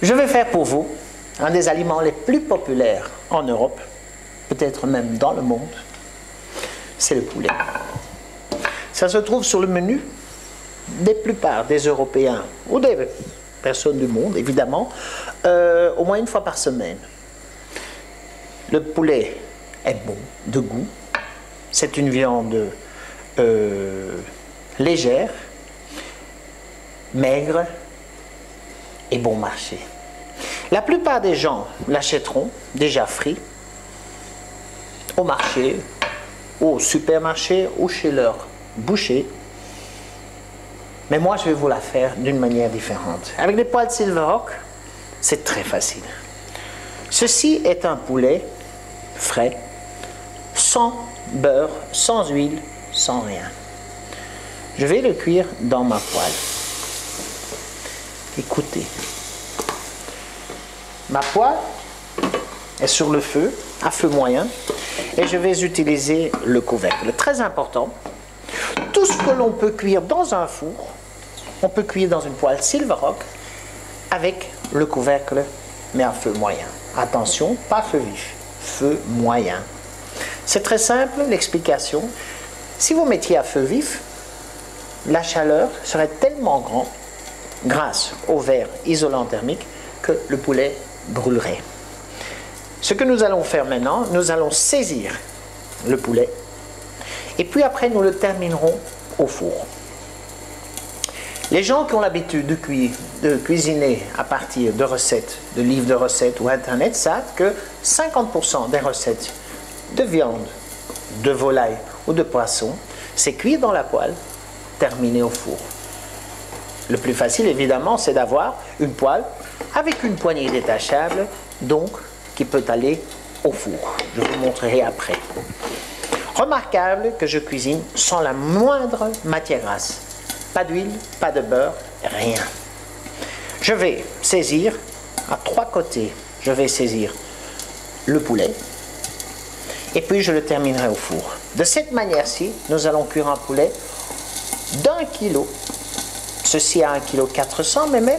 Je vais faire pour vous un des aliments les plus populaires en Europe, peut-être même dans le monde, c'est le poulet. Ça se trouve sur le menu des plupart des Européens ou des personnes du monde, évidemment, au moins une fois par semaine. Le poulet est bon de goût, c'est une viande légère, maigre et bon marché. La plupart des gens l'achèteront déjà frit au marché, au supermarché ou chez leur boucher. Mais moi, je vais vous la faire d'une manière différente. Avec des poils Silverhawk, c'est très facile. Ceci est un poulet frais, sans beurre, sans huile, sans rien. Je vais le cuire dans ma poêle. Écoutez. Ma poêle est sur le feu, à feu moyen, et je vais utiliser le couvercle. Très important, tout ce que l'on peut cuire dans un four, on peut cuire dans une poêle Silverhawk avec le couvercle, mais à feu moyen. Attention, pas feu vif, feu moyen. C'est très simple, l'explication. Si vous mettiez à feu vif, la chaleur serait tellement grande, grâce au verre isolant thermique, que le poulet brûlerait. Ce que nous allons faire maintenant, nous allons saisir le poulet, et puis après nous le terminerons au four. Les gens qui ont l'habitude de cuisiner à partir de recettes, de livres de recettes ou internet, savent que 50% des recettes de viande, de volaille ou de poisson, c'est cuire dans la poêle, terminé au four. Le plus facile, évidemment, c'est d'avoir une poêle avec une poignée détachable, donc qui peut aller au four. Je vous montrerai après. Remarquable que je cuisine sans la moindre matière grasse. Pas d'huile, pas de beurre, rien. Je vais saisir à trois côtés, je vais saisir le poulet et puis je le terminerai au four. De cette manière-ci, nous allons cuire un poulet d'1 kilo. Ceci à 1,4 kg, mais même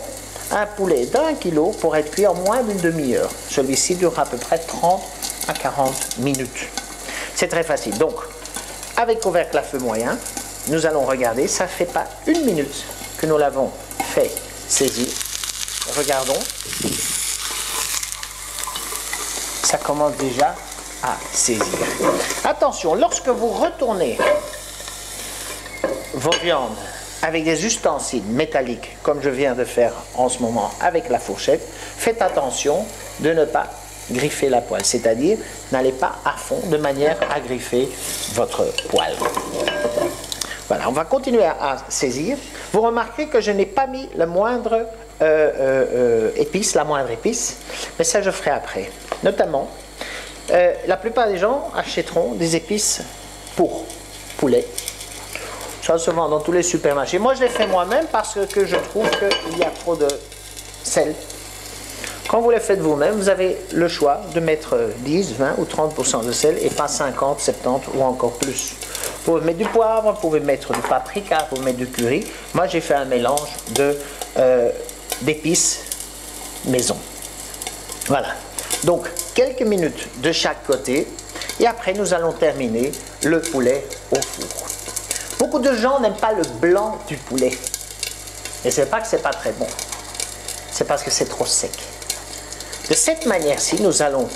un poulet d'1 kilo pourrait être cuit en moins d'une demi-heure. Celui-ci durera à peu près 30 à 40 minutes. C'est très facile. Donc, avec couvercle à feu moyen, nous allons regarder, ça ne fait pas une minute que nous l'avons fait saisir. Regardons. Ça commence déjà à saisir. Attention, lorsque vous retournez vos viandes avec des ustensiles métalliques, comme je viens de faire en ce moment avec la fourchette, faites attention de ne pas griffer la poêle, c'est-à-dire n'allez pas à fond de manière à griffer votre poêle. Voilà, on va continuer à saisir. Vous remarquez que je n'ai pas mis le moindre épice, la moindre épice, mais ça je ferai après. Notamment, la plupart des gens achèteront des épices pour poulet. Ça se vend dans tous les supermarchés. Moi, je l'ai fait moi-même parce que je trouve qu'il y a trop de sel. Quand vous les faites vous-même, vous avez le choix de mettre 10, 20 ou 30% de sel et pas 50, 70 ou encore plus. Vous pouvez mettre du poivre, vous pouvez mettre du paprika, vous pouvez mettre du curry. Moi, j'ai fait un mélange d'épices maison. Voilà. Donc, quelques minutes de chaque côté. Et après, nous allons terminer le poulet au four. Beaucoup de gens n'aiment pas le blanc du poulet. Et ce n'est pas que ce n'est pas très bon. C'est parce que c'est trop sec. De cette manière-ci, nous allons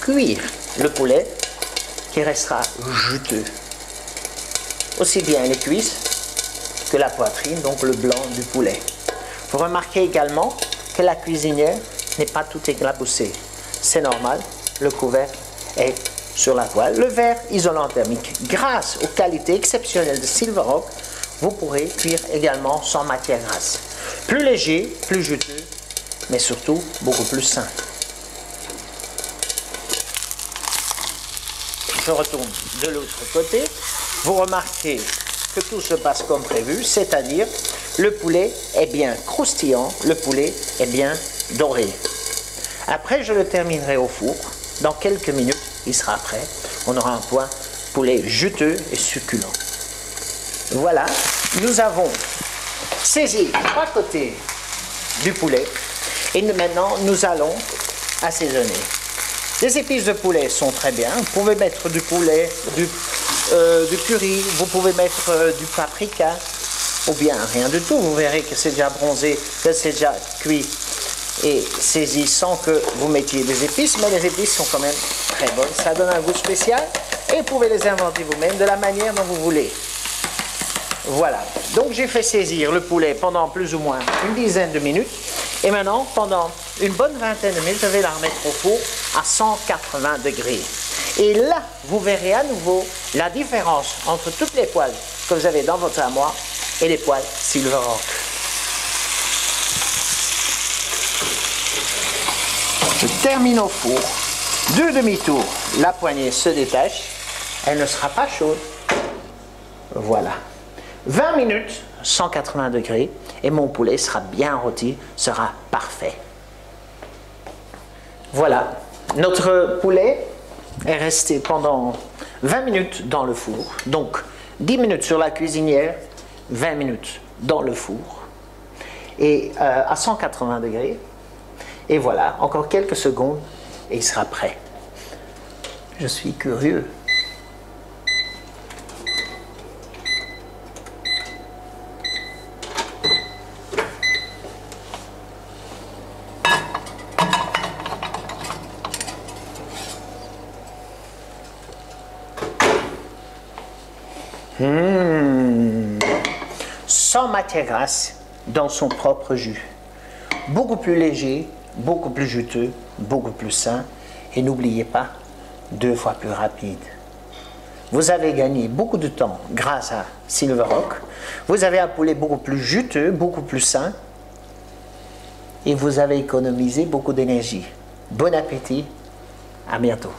cuire le poulet qui restera juteux. Aussi bien les cuisses que la poitrine, donc le blanc du poulet. Vous remarquez également que la cuisinière n'est pas tout éclaboussée. C'est normal, le couvercle est sur la poêle. Le verre isolant thermique, grâce aux qualités exceptionnelles de Silverhawk, vous pourrez cuire également sans matière grasse. Plus léger, plus juteux, mais surtout beaucoup plus sain. Je retourne de l'autre côté. Vous remarquez que tout se passe comme prévu, c'est-à-dire le poulet est bien croustillant, le poulet est bien doré. Après, je le terminerai au four. Dans quelques minutes, il sera prêt. On aura un poulet juteux et succulent. Voilà, nous avons saisi trois côtés du poulet. Et maintenant, nous allons assaisonner. Les épices de poulet sont très bien. Vous pouvez mettre du poulet, du curry, vous pouvez mettre du paprika, ou bien rien du tout. Vous verrez que c'est déjà bronzé, que c'est déjà cuit et saisi sans que vous mettiez des épices, mais les épices sont quand même très bonnes. Ça donne un goût spécial et vous pouvez les inventer vous-même de la manière dont vous voulez. Voilà, donc j'ai fait saisir le poulet pendant plus ou moins une dizaine de minutes. Et maintenant, pendant une bonne vingtaine de minutes, je vais la remettre au four à 180 degrés. Et là, vous verrez à nouveau la différence entre toutes les poêles que vous avez dans votre armoire et les poêles Silverhawk. Je termine au four. 2 demi-tours, la poignée se détache. Elle ne sera pas chaude. Voilà. 20 minutes, 180 degrés, et mon poulet sera bien rôti, sera parfait. Voilà, notre poulet est resté pendant 20 minutes dans le four, donc 10 minutes sur la cuisinière, 20 minutes dans le four, et à 180 degrés, et voilà, encore quelques secondes, et il sera prêt. Je suis curieux. Sans matière grasse dans son propre jus. Beaucoup plus léger, beaucoup plus juteux, beaucoup plus sain. Et n'oubliez pas, 2 fois plus rapide. Vous avez gagné beaucoup de temps grâce à Silverhawk. Vous avez un poulet beaucoup plus juteux, beaucoup plus sain. Et vous avez économisé beaucoup d'énergie. Bon appétit, à bientôt.